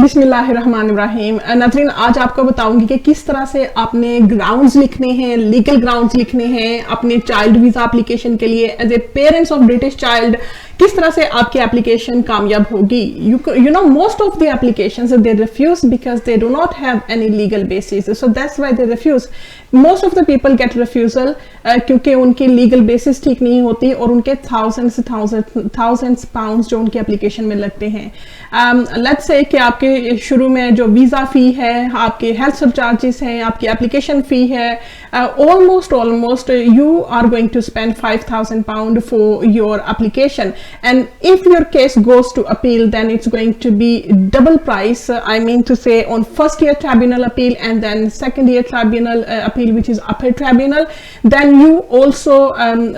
बिस्मिल्लाहिर्रहमानिर्रहीम। नाज़रीन, आज आपको बताऊंगी कि किस तरह से आपने ग्राउंड्स लिखने हैं, लीगल ग्राउंड्स लिखने हैं अपने चाइल्ड वीजा एप्लीकेशन के लिए। As a parents of British child किस तरह से आपकी एप्लीकेशन कामयाब होगी। you know most of the applications they refuse because they do not have any legal basis, so that's why they refuse. Most of the people get refusal क्योंकि उनकी legal basis ठीक नहीं होती और उनके thousands pounds जो उनकी application में लगते हैं। लेट्स से कि आपके शुरू में जो वीज़ा फ़ी है, आपके हेल्थ सब चार्जेस हैं, आपकी एप्लीकेशन फ़ी है, almost you are going to spend 5,000 pound for your application, and if your case goes to appeal then it's going to be double price. I mean to say, on first year tribunal appeal and then second year tribunal appeal, which is upper tribunal, then you also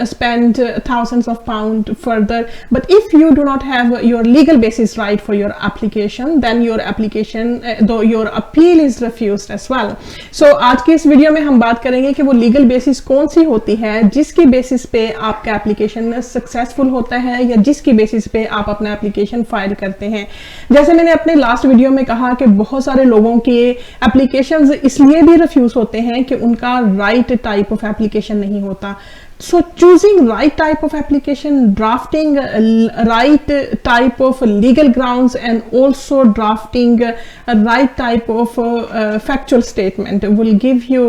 spend thousands of pound further. But if you do not have your legal basis right for your application, then your application though your appeal is refused as well. So आज की इस video में हम बात करेंगे कि वो legal basis कौन सी होती है जिसकी बेसिस पे आपका एप्लीकेशन सक्सेसफुल होता है या जिसकी बेसिस पे आप अपना एप्लीकेशन फाइल करते हैं। जैसे मैंने अपने लास्ट वीडियो में कहा कि बहुत सारे लोगों के एप्लीकेशंस इसलिए भी रिफ्यूज होते हैं कि उनका राइट टाइप ऑफ एप्लीकेशन नहीं होता। So choosing right type of application, drafting right type of legal grounds, and also drafting a right type of factual statement will give you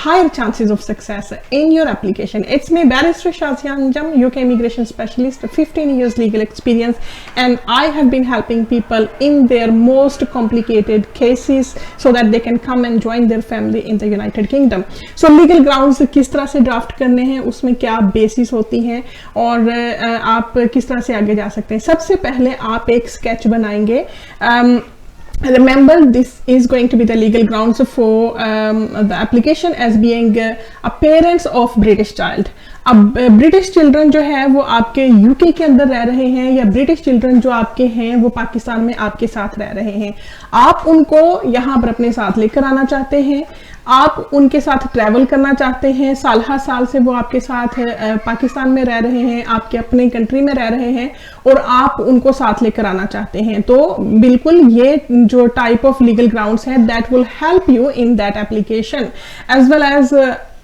higher chances of success in your application. It's me, Barrister Shazia Anjum, UK immigration specialist, 15 years legal experience, and I have been helping people in their most complicated cases so that they can come and join their family in the United Kingdom. So legal grounds किस तरह से draft करने हैं, उसमें क्या basis होती हैं और आप किस तरह से आगे जा सकते हैं। सबसे पहले आप एक स्केच बनाएंगे। Remember, this is going to be the legal grounds for the application as being a parents of British child. अब ब्रिटिश चिल्ड्रन जो है वो आपके यूके के अंदर रह रहे हैं या ब्रिटिश चिल्ड्रन जो आपके हैं वो पाकिस्तान में आपके साथ रह रहे हैं। आप उनको यहाँ पर अपने साथ लेकर आना चाहते हैं, आप उनके साथ ट्रैवल करना चाहते हैं, साल हर साल से वो आपके साथ पाकिस्तान में रह रहे हैं, आपके अपने कंट्री में रह रहे हैं और आप उनको साथ लेकर आना चाहते हैं। तो बिल्कुल ये जो टाइप ऑफ लीगल ग्राउंड्स है that will help you in that application. As well as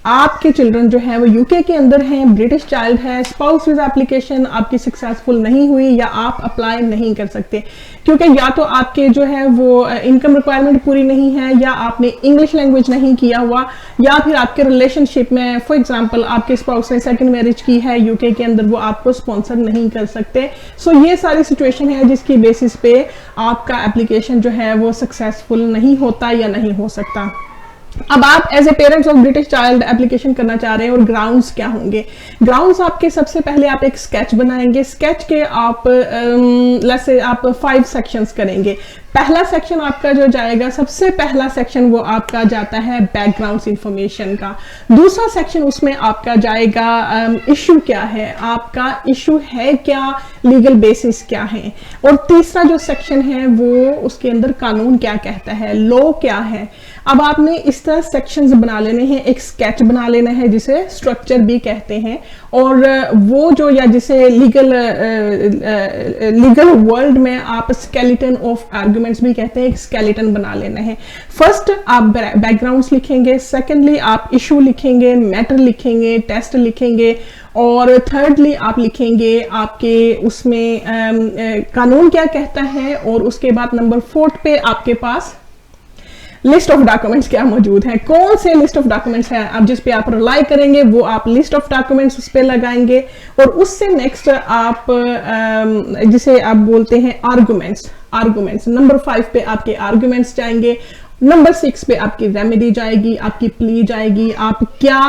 आपके चिल्ड्रन जो है वो यूके के अंदर हैं, ब्रिटिश चाइल्ड है, स्पाउस वीजा एप्लीकेशन आपकी सक्सेसफुल नहीं हुई या आप अप्लाई नहीं कर सकते क्योंकि या तो आपके जो है वो इनकम रिक्वायरमेंट पूरी नहीं है या आपने इंग्लिश लैंग्वेज नहीं किया हुआ या फिर आपके रिलेशनशिप में फॉर एग्जांपल आपके स्पाउस ने सेकंड मैरिज की है यूके के अंदर, वो आपको स्पॉन्सर नहीं कर सकते। सो ये सारी सिचुएशन है जिसकी बेसिस पे आपका एप्लीकेशन जो है वो सक्सेसफुल नहीं होता या नहीं हो सकता। अब आप as a parents of British child application करना चाह रहे हैं और ग्राउंड्स क्या होंगे। ग्राउंड्स आपके सबसे पहले आप एक स्केच बनाएंगे। स्केच के आप लेट्स से आप 5 सेक्शंस करेंगे। पहला सेक्शन आपका जो जाएगा, सबसे पहला सेक्शन वो आपका जाता है बैकग्राउंड इंफॉर्मेशन का। दूसरा सेक्शन उसमें आपका जाएगा इशू क्या है, आपका इशू है क्या, लीगल बेसिस क्या है, और तीसरा जो सेक्शन है वो उसके अंदर कानून क्या कहता है, लॉ क्या है। अब आपने इस तरह सेक्शंस बना लेने हैं, एक स्केच बना लेना है जिसे स्ट्रक्चर भी कहते हैं, और वो जो या जिसे लीगल वर्ल्ड में आप स्केलेटन ऑफ आर्गुमेंट्स भी कहते हैं, एक स्केलेटन बना लेना है। फर्स्ट आप बैकग्राउंड्स लिखेंगे, सेकेंडली आप इशू लिखेंगे, मैटर लिखेंगे, टेस्ट लिखेंगे, और थर्डली आप लिखेंगे आपके उसमें कानून क्या कहता है, और उसके बाद नंबर 4 पे आपके पास लिस्ट ऑफ डॉक्यूमेंट्स क्या मौजूद है, कौन से लिस्ट ऑफ डॉक्यूमेंट्स है आप जिस पे आप रिलाई करेंगे वो आप लिस्ट ऑफ डॉक्यूमेंट्स उस पे लगाएंगे, और उससे नेक्स्ट आप जिसे आप बोलते हैं आर्गुमेंट्स नंबर 5 पे आपके आर्गुमेंट्स जाएंगे, नंबर 6 पे आपकी रेमेडी जाएगी, आपकी प्ली जाएगी, आप क्या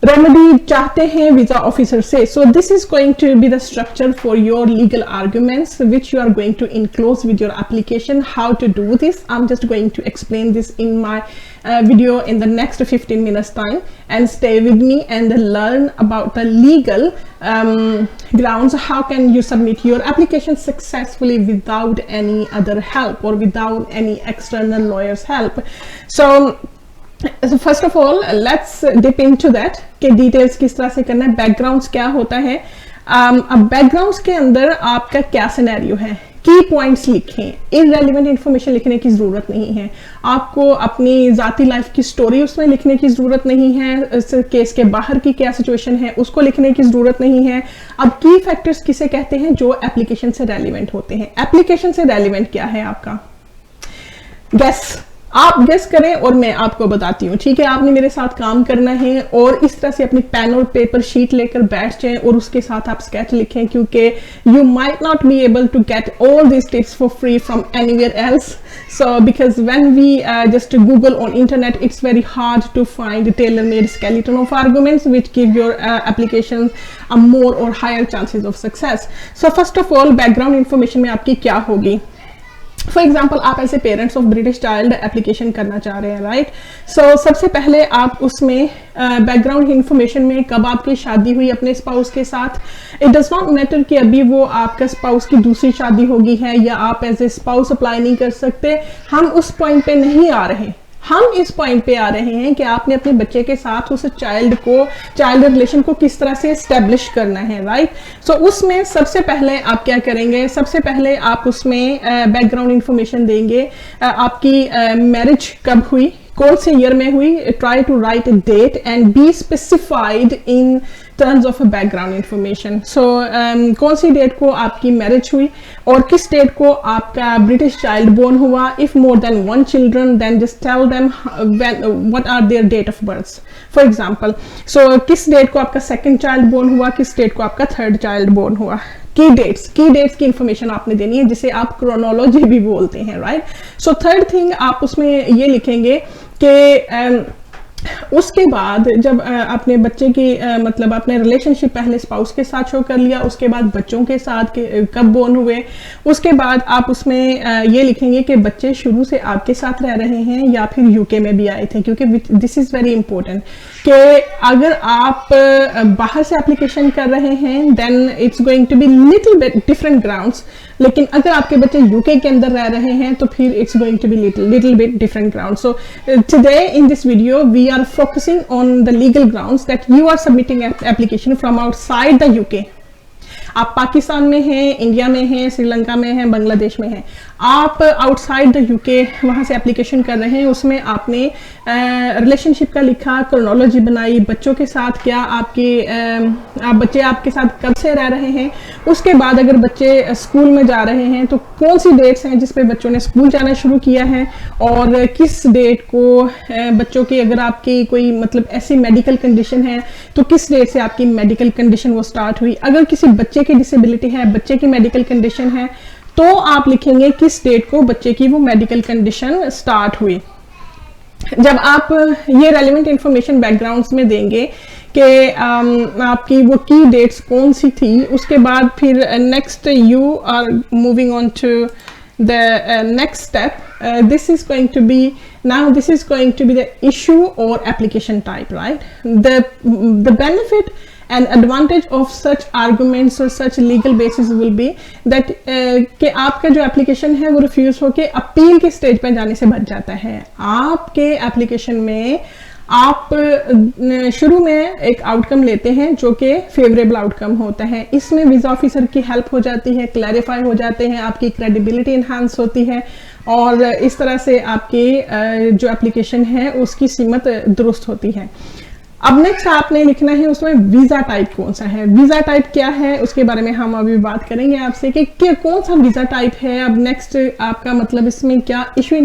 रेमेडी चाहते हैं वीजा ऑफिसर से। So this is going to be the structure for your legal arguments which you are going to enclose with your application. How to do this, I am just going to explain this in my video in the next 15 minutes time, and stay with me and learn about the legal grounds. How can you submit your application successfully without any other help or without any external lawyer's help? So first of all let's dip into that कि details किस तरह से करना है, backgrounds क्या होता है। अब बैकग्राउंड्स के अंदर आपका क्या सिनेरियो है, की पॉइंट्स लिखें, इररेलेवेंट इंफॉर्मेशन लिखने की जरूरत नहीं है। आपको अपनी जाती लाइफ की स्टोरी उसमें लिखने की जरूरत नहीं है, इस केस के बाहर की क्या सिचुएशन है उसको लिखने की जरूरत नहीं है। अब की फैक्टर्स किसे कहते हैं? जो एप्लीकेशन से रेलिवेंट होते हैं। एप्लीकेशन से रेलिवेंट क्या है आपका? गेस, आप गेस करें और मैं आपको बताती हूँ, ठीक है? आपने मेरे साथ काम करना है और इस तरह से अपनी पेन और पेपर शीट लेकर बैठ जाएं और उसके साथ आप स्केच लिखें, क्योंकि you might not be able to get all this tips for free from anywhere else. So because when we just Google on internet, it's very hard to find a tailor-made skeleton of arguments which give your applications a more or higher chances of success. So first of all, background information में आपकी क्या होगी? For example, आप ऐसे parents of British child application करना चाह रहे हैं, राइट? सो सबसे पहले आप उसमें बैकग्राउंड इंफॉर्मेशन में कब आपकी शादी हुई अपने स्पाउस के साथ। इट डज नॉट मैटर कि अभी वो आपका स्पाउस की दूसरी शादी होगी है या आप एज ए स्पाउस अप्लाई नहीं कर सकते। हम उस पॉइंट पे नहीं आ रहे, हम इस पॉइंट पे आ रहे हैं कि आपने अपने बच्चे के साथ उस चाइल्ड रिलेशन को किस तरह से एस्टेब्लिश करना है, राइट? सो उसमें सबसे पहले आप क्या करेंगे? सबसे पहले आप उसमें बैकग्राउंड इंफॉर्मेशन देंगे। आपकी मैरिज कब हुई, कौन से ईयर में हुई? Try to write a date and be specified in terms of a background information. So कौन सी डेट को आपकी मैरिज हुई और किस डेट को आपका ब्रिटिश चाइल्ड बोर्न हुआ। If more than one children then just tell them what are their date of birth, for example. So किस डेट को आपका सेकंड चाइल्ड बोर्न हुआ, किस डेट को आपका थर्ड चाइल्ड बोर्न हुआ। की डेट्स की इंफॉर्मेशन आपने देनी है, जिसे आप क्रोनोलॉजी भी बोलते हैं, राइट? सो थर्ड थिंग आप उसमें ये लिखेंगे कि उसके बाद जब अपने बच्चे की मतलब अपने रिलेशनशिप पहले स्पाउस के साथ शो कर लिया, उसके बाद बच्चों के साथ कब बोर्न हुए, उसके बाद आप उसमें ये लिखेंगे कि बच्चे शुरू से आपके साथ रह रहे हैं या फिर यूके में भी आए थे, क्योंकि दिस इज़ वेरी इंपॉर्टेंट कि अगर आप बाहर से एप्लीकेशन कर रहे हैं then it's going to be little bit different grounds, लेकिन अगर आपके बच्चे यूके के अंदर रह रहे हैं तो फिर it's going to be little bit different ground. So today in this video we are focusing on the legal grounds that you are submitting an application from outside the UK. आप पाकिस्तान में हैं, इंडिया में हैं, श्रीलंका में हैं, बांग्लादेश में हैं, आप आउटसाइड द यूके वहाँ से एप्लीकेशन कर रहे हैं। उसमें आपने रिलेशनशिप का लिखा, क्रोनोलॉजी बनाई, बच्चों के साथ क्या बच्चे आपके साथ कब से रह रहे हैं। उसके बाद अगर बच्चे स्कूल में जा रहे हैं तो कौन सी डेट्स हैं जिस पे बच्चों ने स्कूल जाना शुरू किया है, और किस डेट को बच्चों की अगर आपकी कोई मतलब ऐसी मेडिकल कंडीशन है तो किस डेट से आपकी मेडिकल कंडीशन वो स्टार्ट हुई। अगर किसी बच्चे की डिसेबिलिटी है, बच्चे की मेडिकल कंडीशन है, तो आप लिखेंगे किस डेट को बच्चे की वो मेडिकल कंडीशन स्टार्ट हुई। जब आप ये रेलिवेंट इंफॉर्मेशन बैकग्राउंड्स में देंगे कि आपकी वो की डेट्स कौन सी थी, उसके बाद फिर next you are moving on to the next step. This is going to be the issue or application type, right? The benefit and advantage of such arguments or such legal basis will be that कि आपका जो application है वो refuse होके appeal के stage पर जाने से बच जाता है। आपके एप्लीकेशन में आप शुरू में एक आउटकम लेते हैं जो कि फेवरेबल आउटकम होता है। इसमें वीज़ा ऑफिसर की हेल्प हो जाती है, क्लैरिफाई हो जाते हैं, आपकी क्रेडिबिलिटी इन्हांस होती है और इस तरह से आपकी जो एप्लीकेशन है उसकी कीमत दुरुस्त होती है। अब नेक्स्ट आपने लिखना है उसमें वीज़ा टाइप कौन सा है। वीज़ा टाइप क्या है उसके बारे में हम अभी बात करेंगे आपसे कि कौन सा वीज़ा टाइप है। अब नेक्स्ट आपका मतलब इसमें क्या इशू